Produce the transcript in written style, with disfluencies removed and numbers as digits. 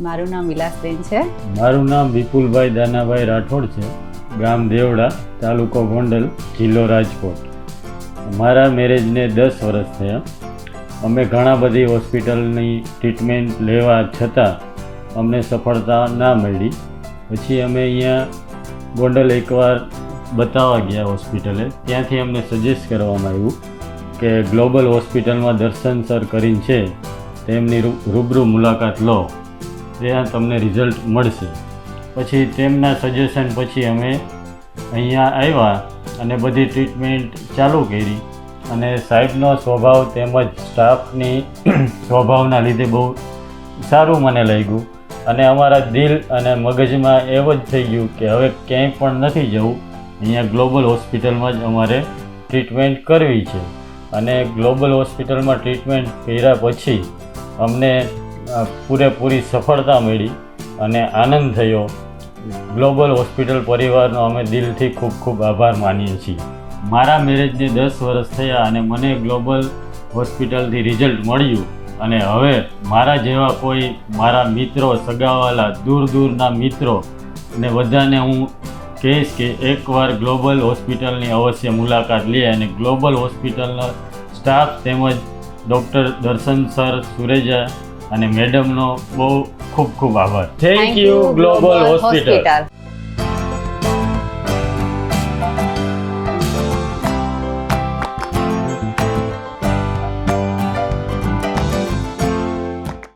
મારું નામ વિલાસબેન છે. મારું નામ વિપુલભાઈ દાનાભાઈ રાઠોડ છે. ગામ દેવડા, તાલુકો ગોંડલ, જિલ્લો રાજકોટ. મારા મેરેજને 10 વર્ષ થયા. અમે ઘણા બધી હોસ્પિટલની ટ્રીટમેન્ટ લેવા છતાં અમને સફળતા ના મળી. પછી અમે અહીંયા ગોંડલ એકવાર બતાવવા ગયા હોસ્પિટલે. ત્યાંથી અમને સજેસ્ટ કરવામાં આવ્યું કે ગ્લોબલ હોસ્પિટલમાં દર્શન સર કરીને છે, તેમની રૂબરૂ મુલાકાત લો, ત્યાં તમને રિઝલ્ટ મળશે. પછી તેમના સજેશન પછી અમે અહીંયા આવ્યા અને બધી ટ્રીટમેન્ટ ચાલુ કરી. અને સાહેબનો સ્વભાવ તેમજ સ્ટાફની સ્વભાવના લીધે બહુ સારું મને લાગ્યું. અને અમારા દિલ અને મગજમાં એવું જ થઈ ગયું કે હવે ક્યાંય પણ નથી જવું, અહીંયા ગ્લોબલ હોસ્પિટલમાં જ અમારે ટ્રીટમેન્ટ કરવી છે. અને ગ્લોબલ હોસ્પિટલમાં ટ્રીટમેન્ટ કર્યા પછી અમને પૂરેપૂરી સફળતા મળી અને આનંદ થયો. ગ્લોબલ હોસ્પિટલ પરિવારનો અમે દિલથી ખૂબ ખૂબ આભાર માનીએ છીએ. મારા મેરેજને 10 વર્ષ થયા અને મને ગ્લોબલ હોસ્પિટલથી રિઝલ્ટ મળ્યું. અને હવે મારા જેવા કોઈ મારા મિત્રો, સગાવાલા, દૂર દૂરના મિત્રો ને બધાને હું કહીશ કે એકવાર ગ્લોબલ હોસ્પિટલની અવશ્ય મુલાકાત લે. અને ગ્લોબલ હોસ્પિટલનો સ્ટાફ તેમજ ડૉક્ટર દર્શન સર, સુરેજા અને મેડમનો બહુ ખૂબ ખૂબ આભાર. Thank you global hospital.